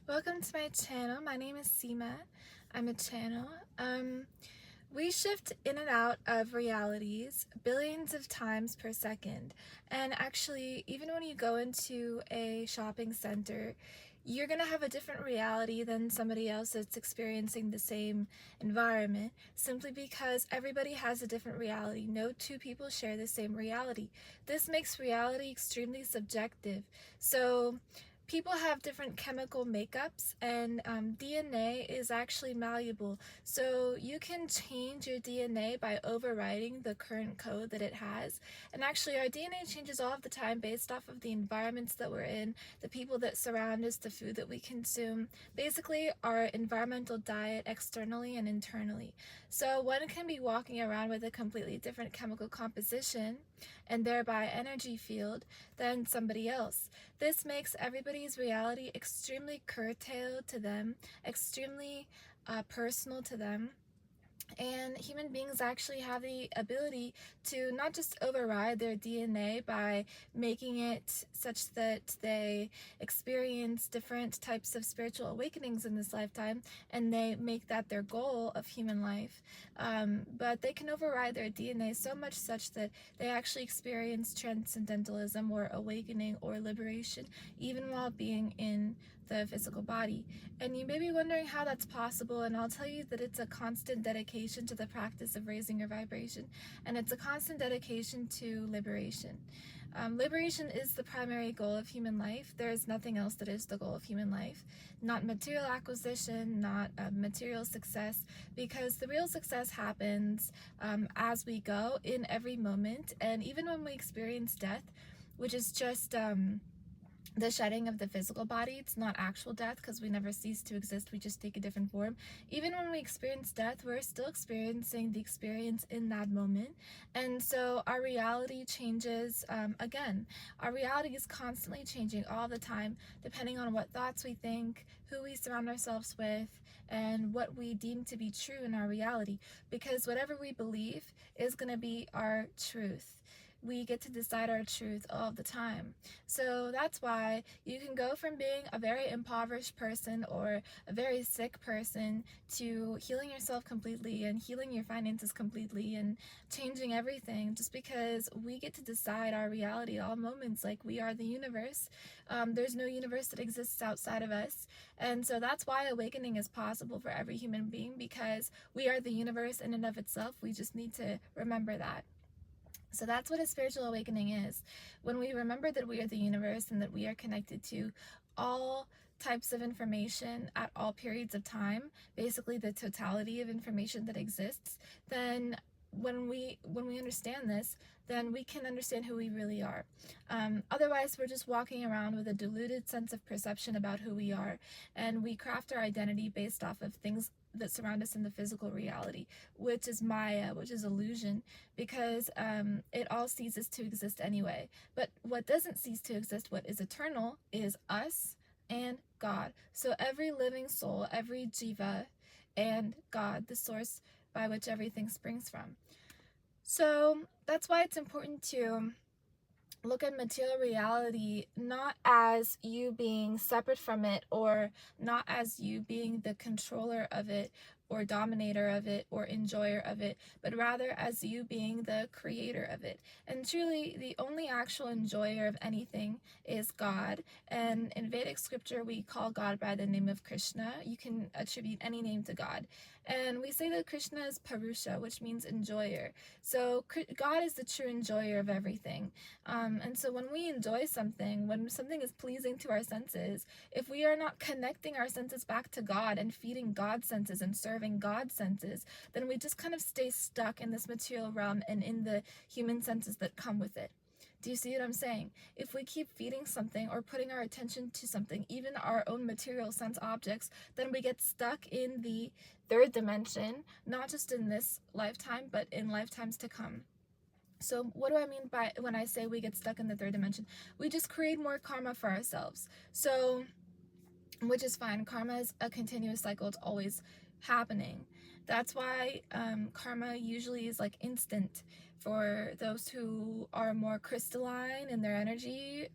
Welcome to my channel. My name is Seema. I'm a channel. We shift in and out of realities billions of times per second. And actually, even when you go into a shopping center, you're going to have a different reality than somebody else that's experiencing the same environment, simply because everybody has a different reality. No two people share the same reality. This makes reality extremely subjective. So, people have different chemical makeups, and DNA is actually malleable. So you can change your DNA by overriding the current code that it has. And actually, our DNA changes all of the time based off of the environments that we're in, the people that surround us, the food that we consume, basically our environmental diet externally and internally. So one can be walking around with a completely different chemical composition and thereby energy field than somebody else. This makes everybody's reality extremely curtailed to them, extremely personal to them. And human beings actually have the ability to not just override their DNA by making it such that they experience different types of spiritual awakenings in this lifetime, and they make that their goal of human life. But they can override their DNA so much such that they actually experience transcendentalism or awakening or liberation, even while being in the physical body. And you may be wondering how that's possible, and I'll tell you that it's a constant dedication to the practice of raising your vibration, and it's a constant dedication to liberation. Liberation is the primary goal of human life. There is nothing else that is the goal of human life. Not material acquisition, not material success, because the real success happens as we go in every moment. And even when we experience death, which is just the shedding of the physical body, it's not actual death because we never cease to exist, we just take a different form. Even when we experience death, we're still experiencing the experience in that moment. And so our reality changes again. Our reality is constantly changing all the time, depending on what thoughts we think, who we surround ourselves with, and what we deem to be true in our reality. Because whatever we believe is going to be our truth. We get to decide our truth all the time. So that's why you can go from being a very impoverished person or a very sick person to healing yourself completely and healing your finances completely and changing everything, just because we get to decide our reality at all moments. Like, we are the universe. There's no universe that exists outside of us. And so that's why awakening is possible for every human being, because we are the universe in and of itself. We just need to remember that. So that's what a spiritual awakening is. When we remember that we are the universe and that we are connected to all types of information at all periods of time, basically the totality of information that exists, then when we understand this, then we can understand who we really are. Otherwise, we're just walking around with a diluted sense of perception about who we are, and we craft our identity based off of things that surround us in the physical reality, which is Maya, which is illusion, because it all ceases to exist anyway. But what doesn't cease to exist, what is eternal, is us and God. So every living soul, every jiva, and God, the source by which everything springs from. So that's why it's important to look at material reality not as you being separate from it, or not as you being the controller of it or dominator of it or enjoyer of it, but rather as you being the creator of it. And truly, the only actual enjoyer of anything is God. And in Vedic scripture, we call God by the name of Krishna. You can attribute any name to God. And we say that Krishna is Purusha, which means enjoyer. So God is the true enjoyer of everything. And so when we enjoy something, when something is pleasing to our senses, if we are not connecting our senses back to God and feeding God's senses and serving God's senses, then we just kind of stay stuck in this material realm and in the human senses that come with it. Do you see what I'm saying? If we keep feeding something or putting our attention to something, even our own material sense objects, then we get stuck in the third dimension, not just in this lifetime, but in lifetimes to come. So what do I mean by when I say we get stuck in the third dimension? We just create more karma for ourselves. So, which is fine. Karma is a continuous cycle. It's always happening. That's why karma usually is like instant for those who are more crystalline in their energy,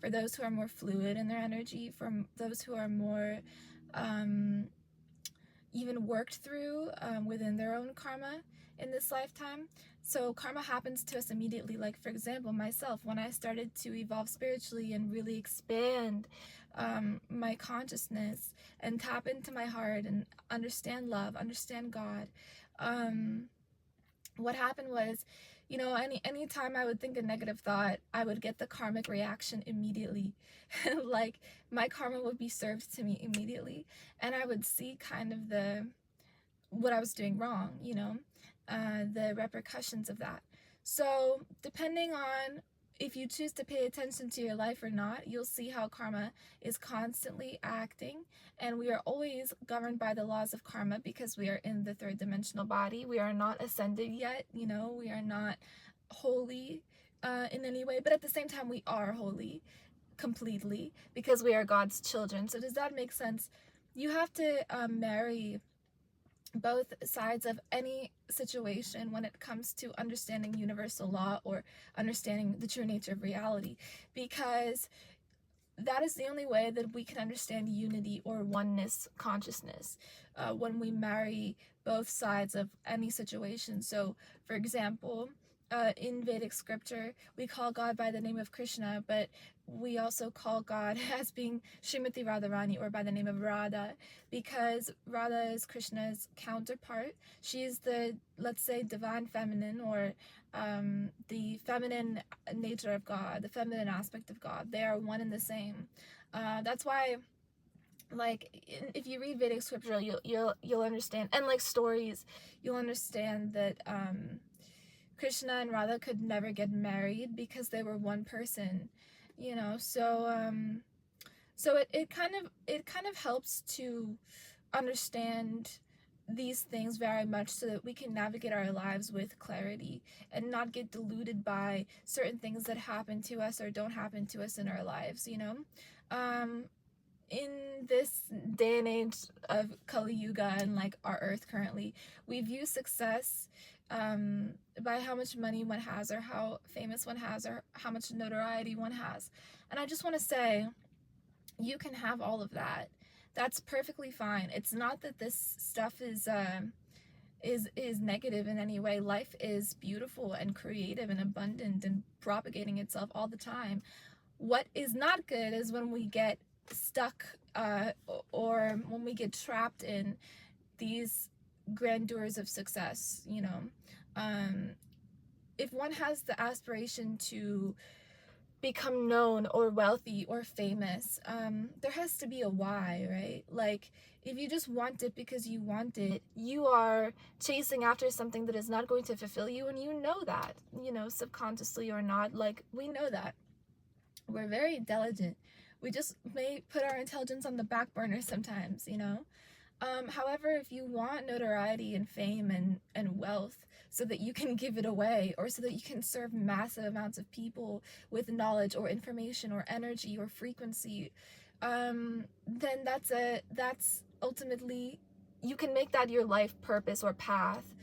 for those who are more fluid in their energy, for those who are more um, even worked through within their own karma in this lifetime. So karma happens to us immediately. Like, for example, myself, when I started to evolve spiritually and really expand my consciousness and tap into my heart and understand love, understand God, what happened was, you know, any time I would think a negative thought, I would get the karmic reaction immediately. Like, my karma would be served to me immediately, and I would see kind of the what I was doing wrong, you know, the repercussions of that. So depending on if you choose to pay attention to your life or not, you'll see how karma is constantly acting, and we are always governed by the laws of karma because we are in the third dimensional body. We are not ascended yet, you know, we are not holy in any way, but at the same time we are holy completely because we are God's children. So does that make sense? You have to marry both sides of any situation when it comes to understanding universal law or understanding the true nature of reality, because that is the only way that we can understand unity or oneness consciousness, when we marry both sides of any situation. So, for example, in Vedic scripture, we call God by the name of Krishna, but we also call God as being Srimati Radharani, or by the name of Radha, because Radha is Krishna's counterpart. She is the, let's say, divine feminine, or the feminine nature of God, the feminine aspect of God. They are one and the same. That's why, like, if you read Vedic scripture, you'll understand, and like stories, you'll understand that Krishna and Radha could never get married because they were one person, you know. So it kind of helps to understand these things very much so that we can navigate our lives with clarity and not get deluded by certain things that happen to us or don't happen to us in our lives, you know. In this day and age of Kali Yuga and like our earth currently, we view success by how much money one has, or how famous one has, or how much notoriety one has. And I just want to say, you can have all of that. That's perfectly fine. It's not that this stuff is negative in any way. Life is beautiful and creative and abundant and propagating itself all the time. What is not good is when we get stuck, or when we get trapped in these grandeurs of success, you know. If one has the aspiration to become known or wealthy or famous, there has to be a why, right? Like, if you just want it because you want it, you are chasing after something that is not going to fulfill you, and you know that, you know, subconsciously or not. Like, we know that. We're very intelligent. We just may put our intelligence on the back burner sometimes, you know. However, if you want notoriety and fame and wealth so that you can give it away, or so that you can serve massive amounts of people with knowledge or information or energy or frequency, then that's ultimately, you can make that your life purpose or path,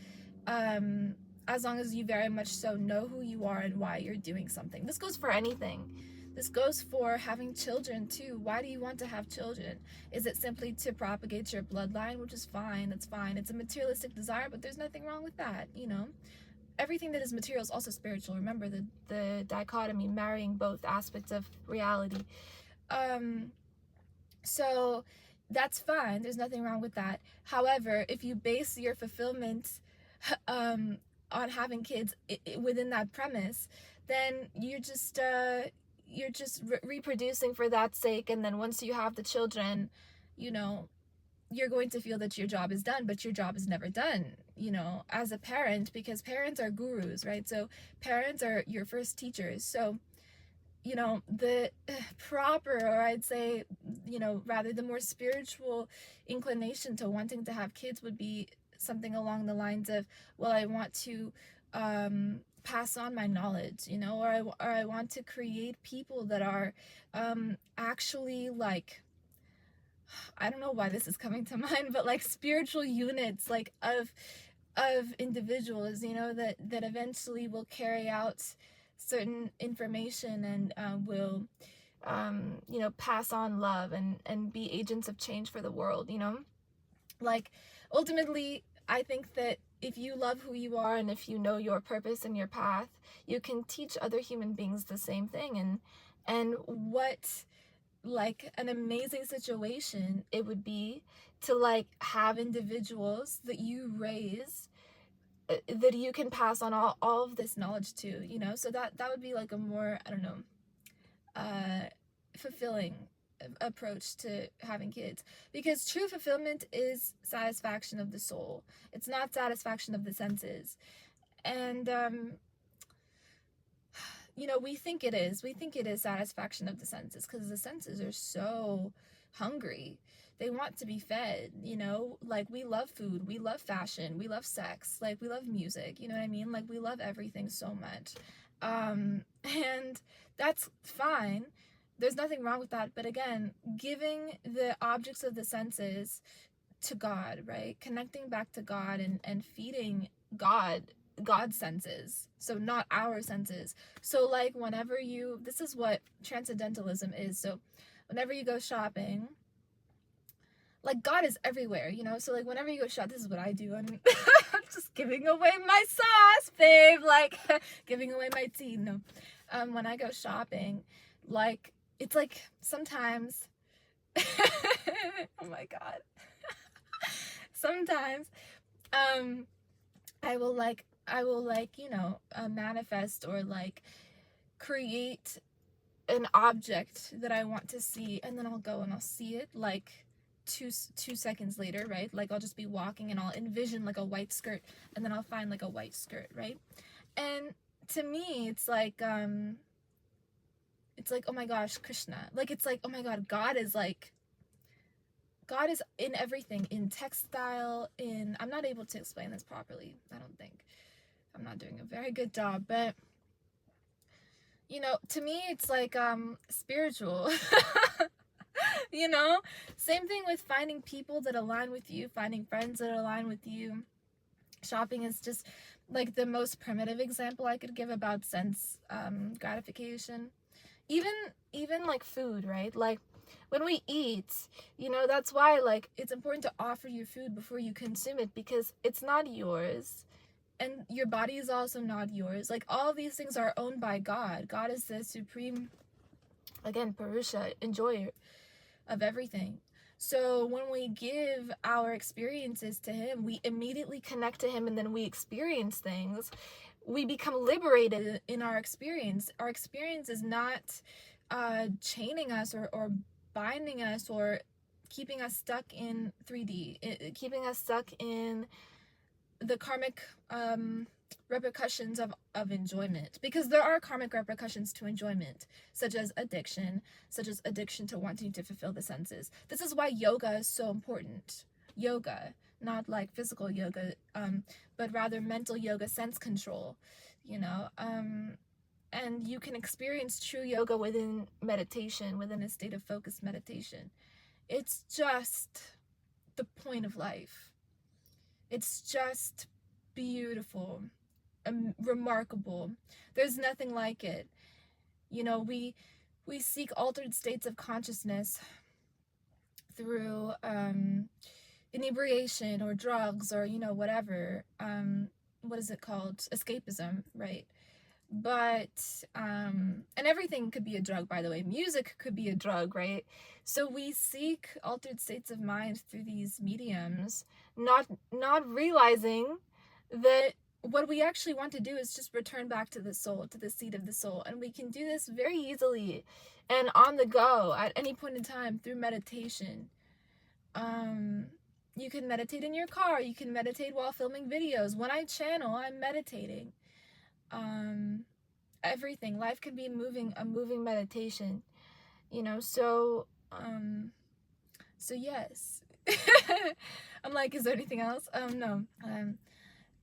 as long as you very much so know who you are and why you're doing something. This goes for anything. This goes for having children too. Why do you want to have children? Is it simply to propagate your bloodline, which is fine, that's fine. It's a materialistic desire, but there's nothing wrong with that, you know? Everything that is material is also spiritual. Remember the dichotomy, marrying both aspects of reality. So that's fine. There's nothing wrong with that. However, if you base your fulfillment on having kids within that premise, then you're just reproducing for that sake, and then once you have the children, you know, you're going to feel that your job is done, but your job is never done, you know, as a parent, because parents are gurus, right? So parents are your first teachers. So, you know, the proper, or I'd say, you know, rather the more spiritual inclination to wanting to have kids would be something along the lines of, well, I want to pass on my knowledge, you know, or I want to create people that are actually like, I don't know why this is coming to mind, but like spiritual units, like of individuals, you know, that eventually will carry out certain information and will you know, pass on love and be agents of change for the world, you know? Like, ultimately, I think that if you love who you are and if you know your purpose and your path, you can teach other human beings the same thing. And what, like, an amazing situation it would be to like have individuals that you raise that you can pass on all of this knowledge to, you know? So that would be like a more, I don't know, uh fulfilling approach to having kids, because true fulfillment is satisfaction of the soul. It's not satisfaction of the senses. And you know, we think it is satisfaction of the senses because the senses are so hungry. They want to be fed, you know? Like, we love food, we love fashion, we love sex, like we love music, you know what I mean? Like, we love everything so much. And that's fine, there's nothing wrong with that. But again, giving the objects of the senses to God, right? Connecting back to God and feeding God's senses, so not our senses. So like, whenever you, this is what transcendentalism is. So whenever you go shopping, like, God is everywhere, you know? So like, whenever you go shop, this is what I do. I'm just giving away my sauce, babe. Like, giving away my tea. No. When I go shopping, like, it's like sometimes oh my god. Sometimes I will like you know, manifest or like create an object that I want to see, and then I'll go and I'll see it like two seconds later, right? Like, I'll just be walking and I'll envision like a white skirt, and then I'll find like a white skirt, right? And to me, it's like oh my gosh, Krishna. Like, it's like, oh my god, God is in everything, in textile, in, I'm not able to explain this properly, I don't think. I'm not doing a very good job, but you know, to me it's like spiritual. You know, same thing with finding people that align with you, finding friends that align with you. Shopping is just like the most primitive example I could give about sense gratification. Even like food, right? Like, when we eat, you know, that's why like it's important to offer your food before you consume it, because it's not yours, and your body is also not yours. Like, all these things are owned by God. God is the supreme, again, Purusha, enjoyer of everything. So when we give our experiences to him, we immediately connect to him, and then we experience things. We become liberated in our experience. Our experience is not chaining us or binding us or keeping us stuck in 3D, keeping us stuck in the karmic repercussions of enjoyment, because there are karmic repercussions to enjoyment, such as addiction to wanting to fulfill the senses. This is why yoga is so important. Yoga, not like physical yoga, but rather mental yoga, sense control, you know. And you can experience true yoga within meditation, within a state of focused meditation. It's just the point of life. It's just beautiful, remarkable. There's nothing like it. You know, we seek altered states of consciousness through inebriation or drugs or, you know, whatever. What is it called? Escapism, right? But and everything could be a drug, by the way. Music could be a drug, right? So we seek altered states of mind through these mediums, not realizing that what we actually want to do is just return back to the soul, to the seat of the soul. And we can do this very easily and on the go at any point in time through meditation. You can meditate in your car, you can meditate while filming videos. When I channel, I'm meditating. Everything, life can be a moving meditation, you know. So yes. I'm like, is there anything else? No.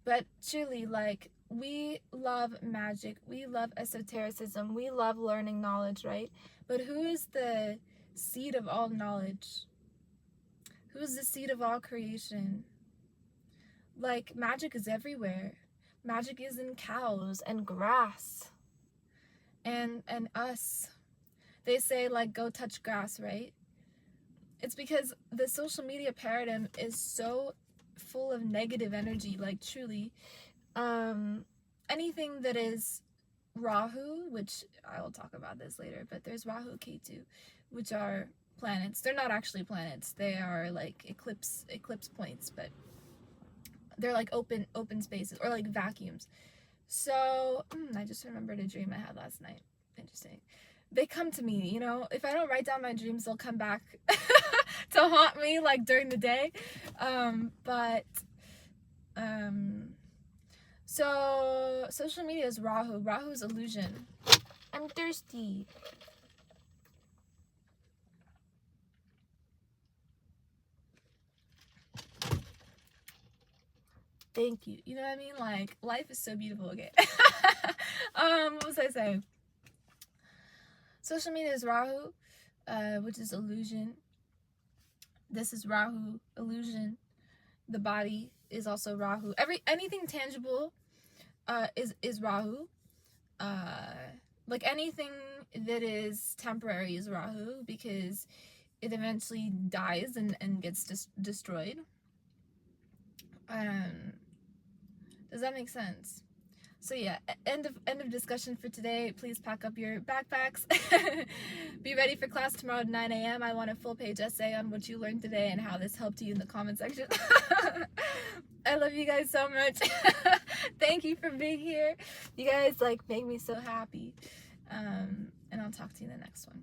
But truly, like, we love magic, we love esotericism, we love learning knowledge, right? But who is the seed of all knowledge? who is the seed of all creation. Like, magic is everywhere. Magic is in cows and grass and us. They say, like, go touch grass, right? It's because the social media paradigm is so full of negative energy, like, truly. Anything that is Rahu, which I will talk about this later, but there's Rahu, Ketu, which are planets. They're not actually planets. They are like eclipse points, but they're like open spaces, or like vacuums. So I just remembered a dream I had last night. Interesting. They come to me, you know. If I don't write down my dreams, they'll come back to haunt me, like during the day. So social media is Rahu. Rahu's illusion. I'm thirsty. Thank you. You know what I mean? Like, life is so beautiful. Okay. What was I saying? Social media is Rahu, which is illusion. This is Rahu, illusion. The body is also Rahu. Anything tangible is Rahu. Like anything that is temporary is Rahu, because it eventually dies and gets destroyed. Does that make sense? So yeah, end of discussion for today. Please pack up your backpacks. Be ready for class tomorrow at 9 a.m. I want a full-page essay on what you learned today and how this helped you in the comment section. I love you guys so much. Thank you for being here. You guys like make me so happy. And I'll talk to you in the next one.